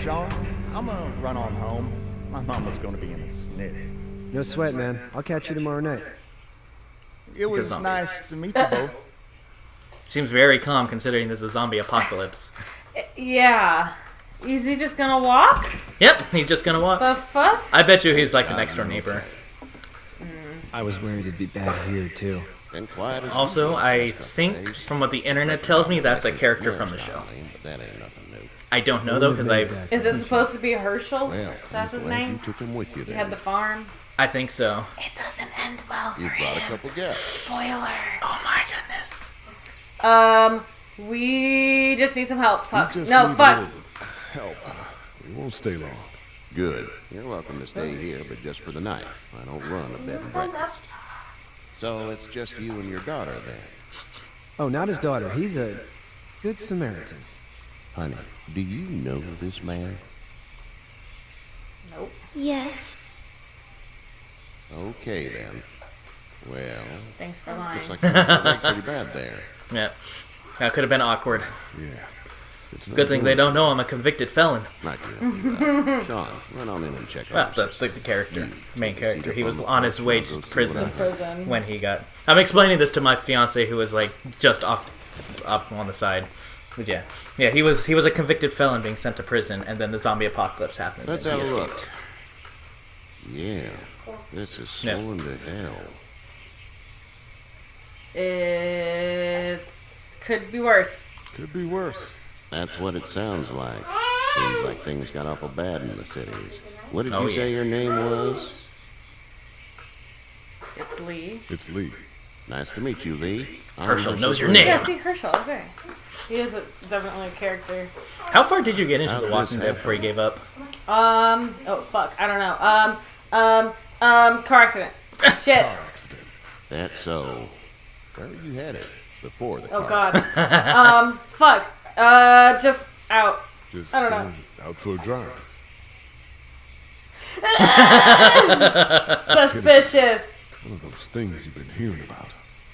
Sean, I'm gonna run on home. My mama's gonna be in a snit. No sweat, man. I'll catch you tomorrow night. It was zombies. nice to meet you both. Seems very calm considering this is a zombie apocalypse. Yeah. Is he just gonna walk? Yep, he's just gonna walk. The fuck? I bet you he's like the next door neighbor. I was worried it'd be bad here, too. Been quiet as Also, usual I the past couple think days. from what the internet tells me, that's a character from the show. But that ain't nothing new. I don't know though, because I Is it supposed to be Hershel? Well, That's I'm his glad name? You took him with you He then. had the farm. think so. It doesn't end well for You brought a him. couple guests. Spoiler. Oh my goodness. We just need some help. Fuck. Just No, need fuck. a little help. We won't stay long. Good. You're welcome to stay here, but just for the night. I don't run a bed and breakfast. So it's just you and your daughter then. Oh, not his daughter. He's a good Samaritan. Honey, do you know this man? Nope. Yes. Okay then. Well, Thanks for lying. looks like you got the leg pretty bad there. Yeah. That could have been awkward. Yeah. It's not Good thing they yours. don't know I'm a convicted felon. Not you. Sean, run on in and check Well, out. that's the character, main character. He was on his way to prison Prison. when he got. I'm explaining this to my fiance, who was like just off on the side. But yeah, he was a convicted felon being sent to prison, and then the zombie apocalypse happened. Let's and he have a look. escaped. Yeah, this is Yeah. swollen to hell. Could be worse. Could be worse. That's what it sounds like. Seems like things got awful bad in the cities. What did Oh, you yeah. say your name was? It's Lee. It's Lee. Nice to meet you, Lee. I'm Hershel knows your Green. name. Yeah, see, Hershel. Okay. He is definitely a character. How far did you get into How The did Walking this Dead before you gave up? Oh, fuck. I don't know. Car accident. Shit. Accident. That's so. Where were you headed before the Oh, car? God. Fuck. Just out. Just I don't know. out for a drive. Suspicious. One of those things you've been hearing about.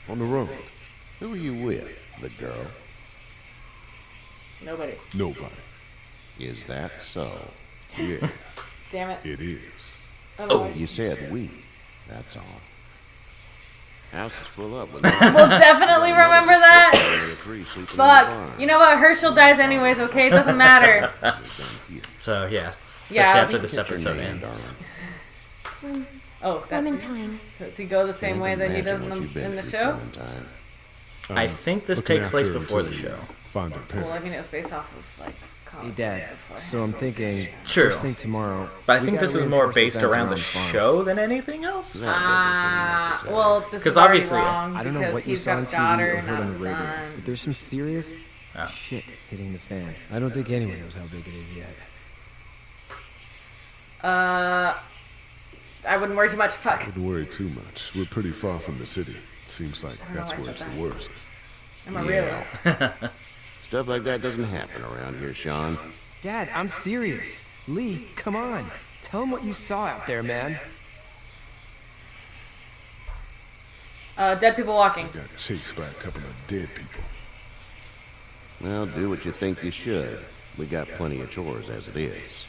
On the road. Who are you with? The girl? Nobody. Nobody. Is that so? Yeah, Damn it. it is. Oh. You said we. That's all. House is full up with. We'll definitely remember that. Three sleeping in the Fuck. barn. You know what? Hershel dies anyways, okay? It doesn't matter. So yeah, Yeah, especially after I this What's your episode name, ends. darling? Oh, that's Clementine. Does he go the same way that he does Imagine what you've been in the through, show? Clementine. I think this Looking takes place after her before the until show. you Find her Well, I parents. mean, it was based off of, like, Hey, comic Dad. books before. So I'm thinking, True. first thing tomorrow. But I we think gotta this is more reinforce the based fence around the farm. show than anything else. Well, this 'Cause is already obviously- wrong I don't know because what you he's saw got on a TV daughter, or heard not on a the radio, son. but there's some serious Oh. shit hitting the fan. I don't think anyone knows how big it is yet. I wouldn't worry too much. Fuck. Wouldn't worry too much. We're pretty far from the city. Seems like know that's why I where it's said the that. worst. I'm a realist. Stuff like that doesn't happen around here, Sean. Dad, I'm serious. Lee, come on. Tell him what you saw out there, man. Dead people walking. Got chased by a couple of dead people. Well, do what you think you should. We got plenty of chores as it is.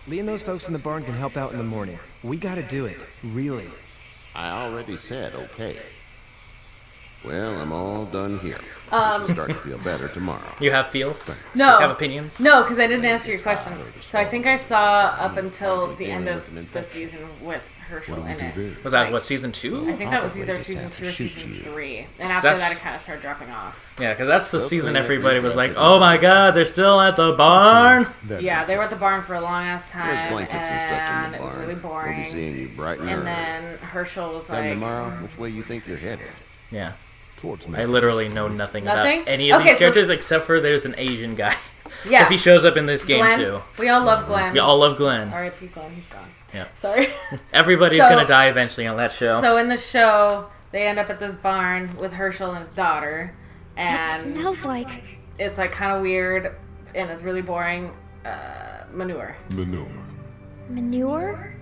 Lee and those folks in the barn can help out in the morning. We gotta do it. Really. I already said okay. Well, I'm all done here. You should start to feel better tomorrow. You have feels? No. You have opinions? No, because I didn't answer your question. So I think I saw up until the end of the season with Hershel What in do we it. do then? Was that what, season 2? I think that was Probably either just season have to 2 or shoot season you. 3. And after That's- that, it kind of started dropping off. Yeah, because that's the They'll season clean up everybody your was like, dresses "Oh and- my God, they're still at the barn." That Yeah, they were at the barn for a long ass time. There's blankets and such in and the it was barn. really We'll be boring. seeing you bright and And early. then Hershel was Come like, tomorrow, which way you think you're headed? Yeah, towards I literally know nothing Nothing? about any of Okay, these so characters except for there's an Asian guy. yeah, Because he shows up in this game Glenn. too. We all love Glenn. We all love Glenn. R.I.P. Glenn, he's gone. Yeah. Sorry. Everybody's So- gonna die eventually on that show. So in the show, they end up at this barn with Hershel and his daughter, It and smells like it's like kind of weird, and it's really boring. Manure. manure. manure?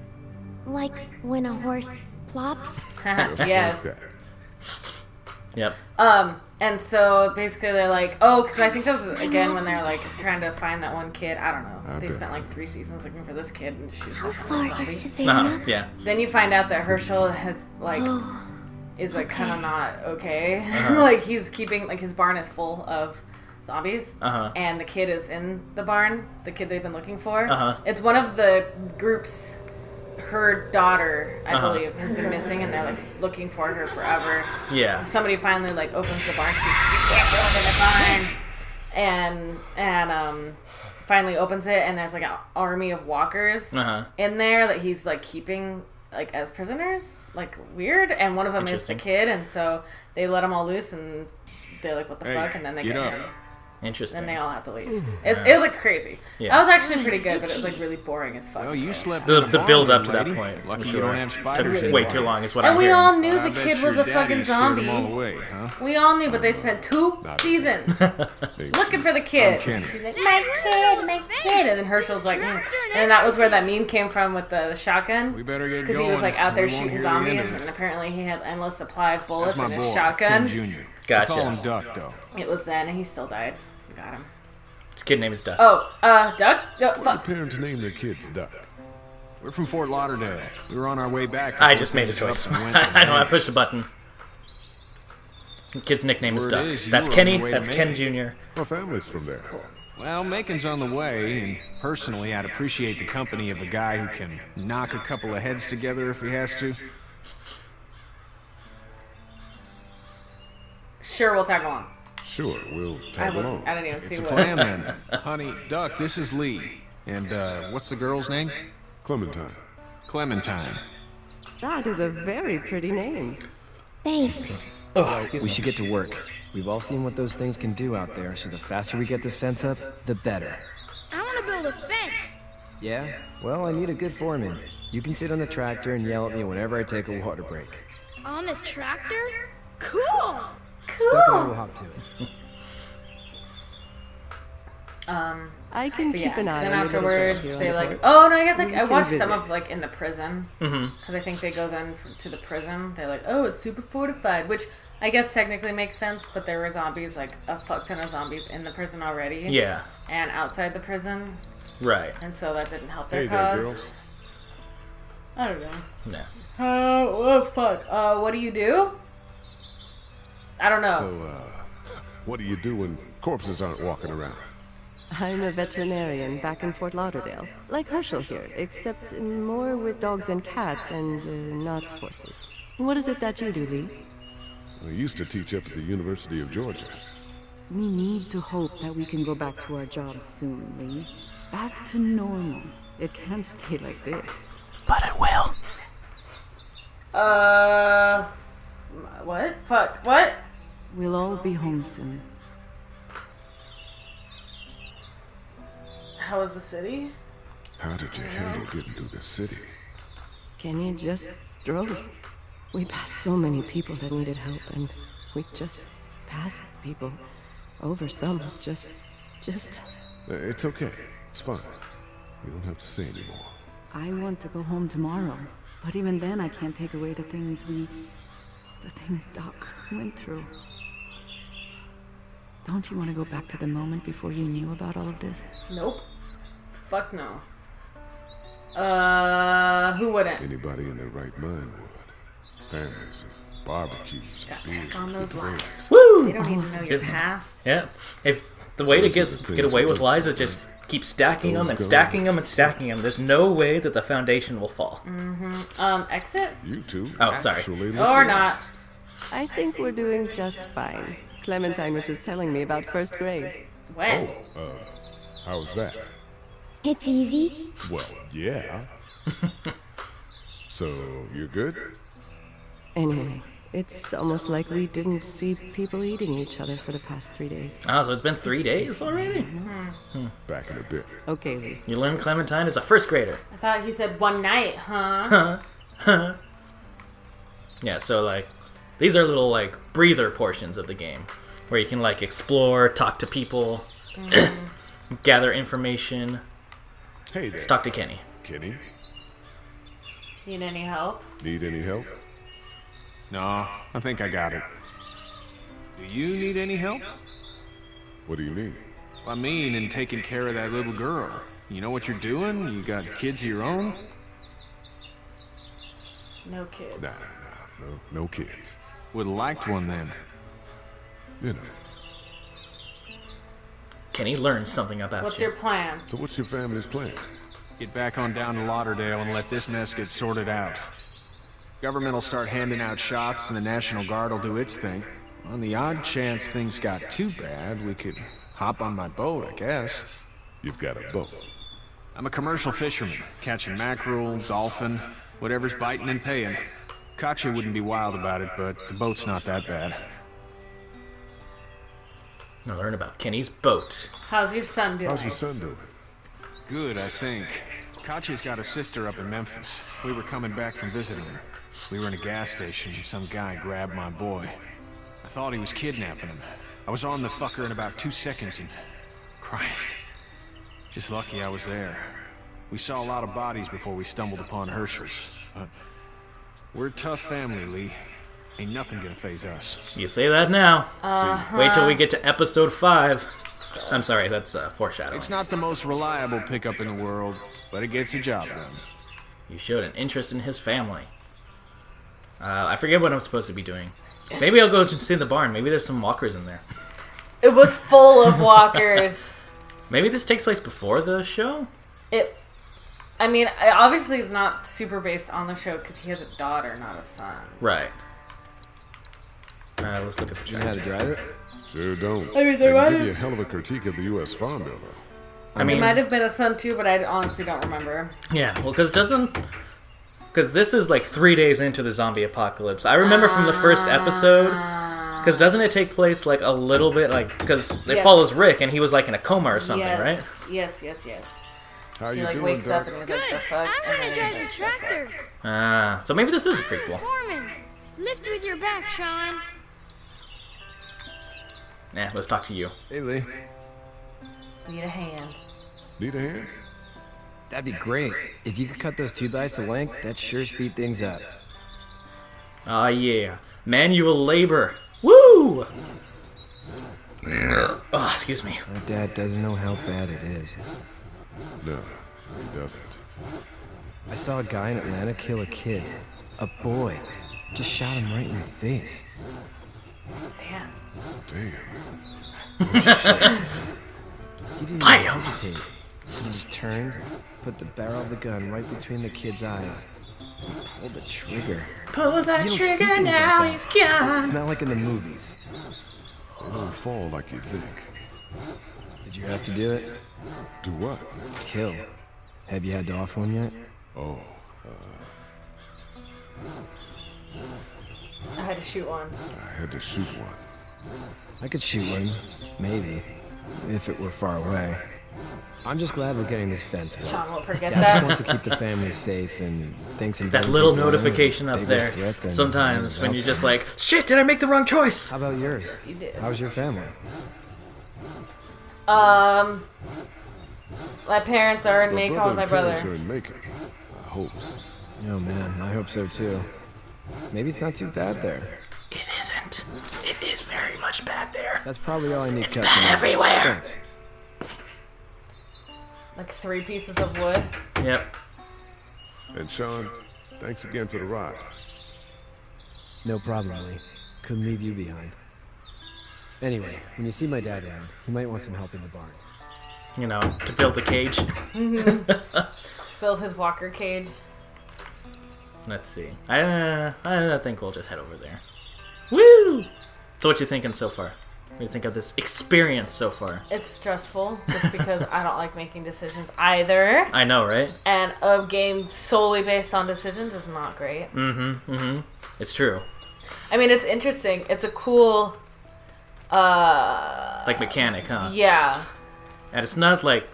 Like when a horse plops? Just Yes. like that. Yep. And so basically they're like, oh, because I think that was again when they're like trying to find that one kid. I don't know. They spent like 3 seasons looking for this kid, and she's How definitely far a is zombie. Savannah? Yeah. Then you find out that Hershel has like Oh, is like okay. kind of not okay. Like he's keeping like his barn is full of zombies, and the kid is in the barn. The kid they've been looking for. It's one of the groups. Her daughter, I believe, has been missing, and they're like looking for her forever. Yeah. Somebody finally like opens the barn. You can't go into the barn, and finally opens it, and there's like an army of walkers in there that he's like keeping like as prisoners, like weird. And one of them is the kid, and so they let them all loose, and they're like, "What the fuck?" And then they get him. Interesting. Then they all have to leave. It was like crazy. Yeah. That was actually pretty good, but it was like really boring as fuck. Oh, you slept The in a barn, build up to lady. that point. Lucky I'm you sure. don't have spiders. Took way too long is what And I'm we hearing. all knew I the bet kid your was a daddy fucking scared zombie. 'em all away, huh? We all knew, but they spent 2 seasons looking for the kid. Kenny. She's like, my kid. And then Hershel's like, And that was where that meme came from with the shotgun. We better get Because he going. was like out there We won't shooting hear the end zombies, of it. and apparently he had endless supply of bullets That's my in his boy, shotgun. Ken Jr. Gotcha. I call him Duck, though. It was then, and he still died. We got him. His kid name is Duck. Oh, Duck? Oh, What fuck. do parents name their kids Duck? We're from Fort Lauderdale. We were on our way back. I before just made a things choice. up and went to I know, I Vegas. pushed a button. The kid's nickname is Word Duck. is you That's were on Kenny. your way to That's Ken Macon. Jr. My family's from there. Well, Macon's on the way, and personally, I'd appreciate the company of a guy who can knock a couple of heads together if he has to. Sure, we'll tag along. Sure, we'll I tag along. didn't even It's see a what. plan, then. Honey, Duck, this is Lee. And, what's the girl's name? Clementine. Clementine. That is a very pretty name. Thanks. We should get to work. We've all seen what those things can do out there, so the faster we get this fence up, the better. I want to build a fence. Yeah? Well, I need a good foreman. You can sit on the tractor and yell at me whenever I take a water break. On the tractor? Cool. Duck and I will hop to it. I can But keep yeah, an eye then on your little girl afterwards here on they the like. porch. Oh no, I guess like You I can watched some visit. of like in the prison because I think they go then to the prison. They're like, oh, it's super fortified, which I guess technically makes sense. But there were zombies, like a fuck ton of zombies in the prison already. Yeah. And outside the prison, Right. and so that didn't help their Hey there, cause. girls. I don't know. No. Oh fuck. What do you do? I don't know. So, what do you do when corpses aren't walking around? I'm a veterinarian back in Fort Lauderdale, like Hershel here, except more with dogs and cats and not horses. What is it that you do, Lee? I used to teach up at the University of Georgia. We need to hope that we can go back to our jobs soon, Lee. Back to normal. It can't stay like this. But it will. What? Fuck. What? We'll all be home soon. How was the city? How did you handle getting through the city? Kenny just drove. We passed so many people that needed help, and we just passed people. Over some, just... It's okay. It's fine. You don't have to say anymore. I want to go home tomorrow, but even then I can't take away the things Doc went through. Don't you want to go back to the moment before you knew about all of this? Nope. Fuck no. Who wouldn't? Anybody in their right mind would. Families and barbecues Got and beers tech on and those good lies. friends. Woo! They don't even know your past. Yeah. If the way to Those are the get things away we with look lies for, is just right? keep stacking them Those and guys. stacking them and stacking them. There's no way that the foundation will fall. Exit? You two Oh, sorry. actually look Or good. not. I think we're doing just fine. Clementine was just telling me about first grade. When? How was that? It's easy. Well, yeah. So, you're good? Anyway, it's almost like we didn't see people eating each other for the past 3 days. Oh, so it's been 3 days already? Back in a bit. Okay, Lee. You learned Clementine is a first grader. I thought he said one night, huh? Yeah, so like, these are little like breather portions of the game where you can like explore, talk to people, gather information. Hey there. Let's talk to Kenny. Kenny, Need any help? need any help? No, I think I got it. Do you need any help? What do you mean? I mean, in taking care of that little girl. You know what you're doing? You got kids of your own? No kids. No kids. Would've liked one then. You know. Kenny learned something about What's you. your plan? So what's your family's plan? Get back on down to Lauderdale and let this mess get sorted out. Government will start handing out shots and the National Guard will do its thing. On the odd chance things got too bad, we could hop on my boat, I guess. You've got a boat. I'm a commercial fisherman, catching mackerel, dolphin, whatever's biting and paying. Katya wouldn't be wild about it, but the boat's not that bad. Now learn about Kenny's boat. How's your son doing? How's your son doing? Good, I think. Katya's got a sister up in Memphis. We were coming back from visiting her. We were in a gas station and some guy grabbed my boy. I thought he was kidnapping him. I was on the fucker in about 2 seconds and... Christ. Just lucky I was there. We saw a lot of bodies before we stumbled upon Hershel's. But we're a tough family, Lee. Ain't nothing gonna phase us. You say that now. Uh-huh. Wait till we get to episode 5. I'm sorry, that's foreshadowing. It's not the most reliable pickup in the world, but it gets the job done. You showed an interest in his family. I forget what I'm supposed to be doing. Maybe I'll go to see the barn. Maybe there's some walkers in there. It was full of walkers. Maybe this takes place before the show? I mean, obviously it's not super based on the show because he has a daughter, not a son. Right. Let's look at the You know how to drive it? Sure don't. I mean, there might give you a hell of a critique of the U.S. Farm Bill, though. I mean, He might have been a son too, but I honestly don't remember. yeah, well, because this is like 3 days into the zombie apocalypse. I remember from the first episode, because doesn't it take place like a little bit, like, because it Yes. follows Rick and he was like in a coma or something, right? Yes. How He you like doing, wakes Doc? up and he's Good. like, the fuck? I'm And gonna then drive he's the like, the tractor. So maybe this is a prequel. Foreman, lift with your back, Sean. Let's talk to you. Hey, Lee. fuck? Need a hand. Need a hand? That'd be great. If you could cut those 2 guys to length, that'd sure speed things up. Ah, yeah. Manual labor. Woo! Oh, excuse me. My dad doesn't know how bad it is. No, he doesn't. I saw a guy in Atlanta kill a kid. A boy. Just shot him right in the face. Damn. Damn. He didn't Bam! even hesitate. He just turned, put the barrel of the gun right between the kid's eyes, and pulled the trigger. Pull that You don't see trigger things now, like he's that. gone. It's not like in the movies. They don't fall like you think. Did you have to do it? Do what? Kill. Have you had to off one yet? Oh, I had to shoot one. I had to shoot one. I could shoot one. Maybe. If it were far away. I'm just glad we're getting this fence built. Sean won't forget Dad just that. wants to keep the family safe and thinks That inviting little people around is a notification up bigger there. threat than Sometimes when anything you're else. just like, shit, did I make the wrong choice? How about yours? You did. How's your family? My parents are in Macon with my and parents brother. are in Macon. I hope. Oh man, I hope so too. Maybe it's not too bad there. It isn't. It is very much bad there. That's probably all I need cut bad now. everywhere. Thanks. Like 3 pieces of wood. Yep. And Sean, thanks again for the ride. No problem, Lee. Couldn't leave you behind. Anyway, when you see my dad around, he might want some help in the barn. You know, to build a cage. Build his walker cage. Let's see. I think we'll just head over there. Woo! So what you thinking so far? What do you think of this experience so far? It's stressful just because I don't like making decisions either. I know, right? And a game solely based on decisions is not great. It's true. I mean, it's interesting. It's a cool, Like mechanic, huh? yeah. And it's not like...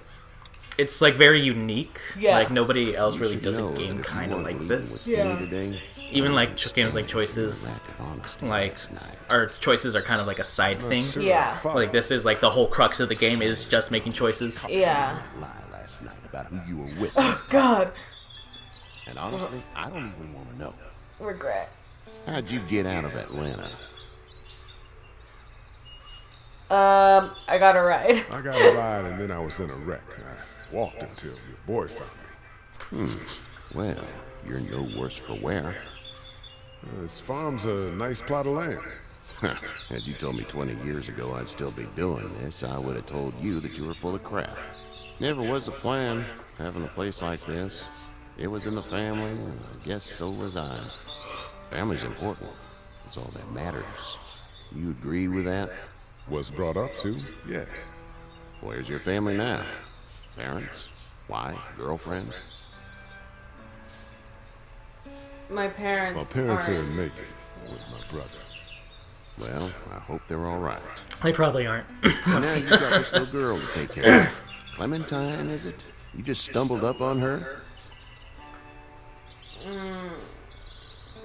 It's like very unique. Yeah. Like nobody else really should does a know game that if kind you of want like to this. leave with Yeah. me today, Even like games like Choices, honesty like, last night. or Choices are kind of like a side thing. Sure, Yeah. fuck. Like this is like the whole crux of the game is just making choices. Yeah. Lie last night about who you were with. Oh, God. And honestly, I don't even want to know. Regret. How'd you get out of Atlanta? I got a ride. I got a ride and then I was in a wreck. I walked until your boy found me. Well, you're no worse for wear. This farm's a nice plot of land. Had you told me 20 years ago I'd still be doing this, I would have told you that you were full of crap. Never was a plan, having a place like this. It was in the family, and I guess so was I. Family's important. It's all that matters. You agree with that? Was brought up to, yes. Where's your family now? Parents? Wife? Girlfriend? My parents. My parents are aren't. in Macon with my brother. Well, I hope they're all right. They probably aren't. Now you got this little girl to take care of. Clementine, is it? You just stumbled up on her?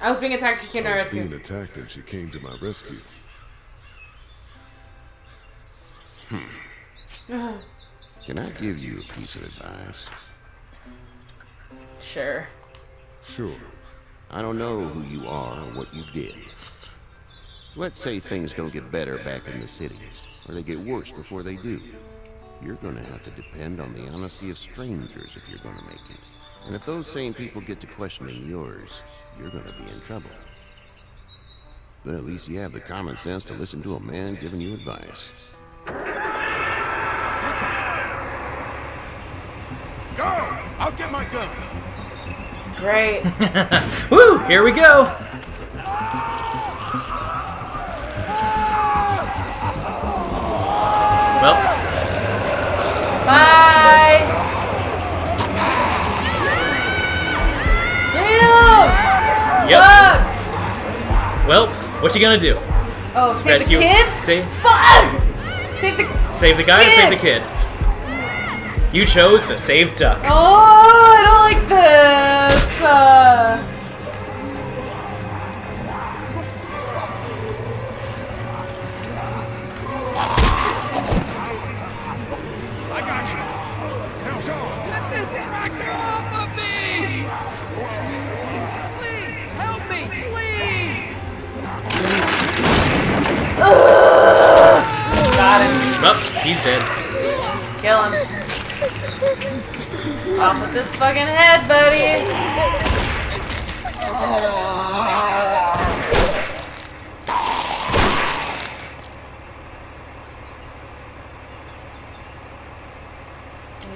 I was being attacked. She came to our I was rescue. being attacked and she came to my rescue. Can I give you a piece of advice? Sure. Sure. I don't know who you are or what you did. Let's say things don't get better back in the cities, or they get worse before they do. You're gonna have to depend on the honesty of strangers if you're gonna make it. And if those same people get to questioning yours, you're gonna be in trouble. But at least you have the common sense to listen to a man giving you advice. Go! I'll get my gun! Great. Woo! Here we go! Well, Bye. Ew! yep. Fuck! Well, what you gonna do? Oh, save Rescue- the kid? Save, Fuck! Save the guy or kid. save the kid? You chose to save Duck. Oh, I don't like this. I got you. Hershel. Get this tractor off of me! Please, help me, please! Got him. Oh, he's dead. Kill him. Off with this fucking head, buddy.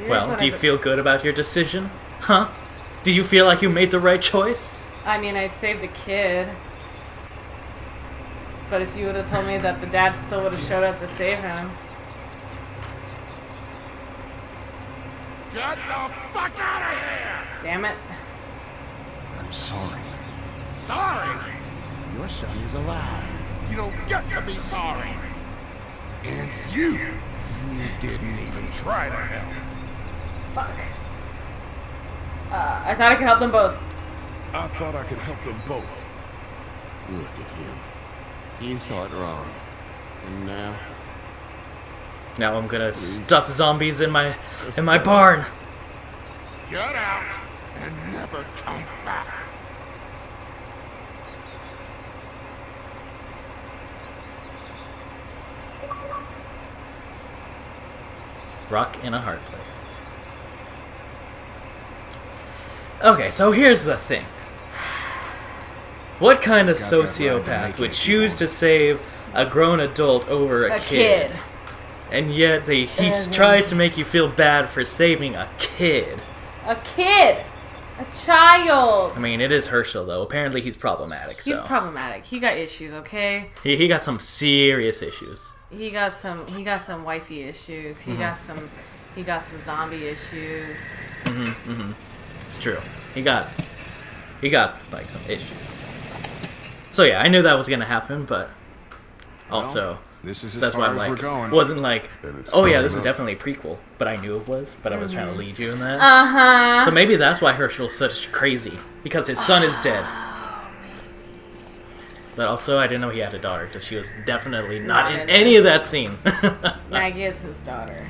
Well, do you feel good about your decision? Huh? Do you feel like you made the right choice? I mean, I saved the kid. But if you would have told me that the dad still would have showed up to save him. Get the fuck out of here! Damn it. I'm sorry. Sorry? Your son is alive. You don't get to be sorry. And you didn't even try to help. Fuck. I thought I could help them both. I thought I could help them both. Look at him. You thought wrong. And now? Now I'm gonna stuff zombies in my barn. Get out and never come back. Rock in a hard place. Okay, so here's the thing. What kind of sociopath would choose to save a grown adult over a kid? And yet he tries to make you feel bad for saving a kid. A kid! A child! I mean, it is Hershel, though. Apparently he's problematic, so... He's problematic. He got issues, okay? He got some serious issues. He got some wifey issues. He got some zombie issues. It's true. He got like some issues. So yeah, I knew that was gonna happen, but also Well, this is as that's far why as we're going. wasn't like, it's oh yeah, far this is enough. definitely a prequel. But I knew it was. But I was trying to lead you in that. Uh-huh. So maybe that's why Hershel's such crazy, because his son is dead. But also, I didn't know he had a daughter because she was definitely not in any of that scene. Maggie is his daughter.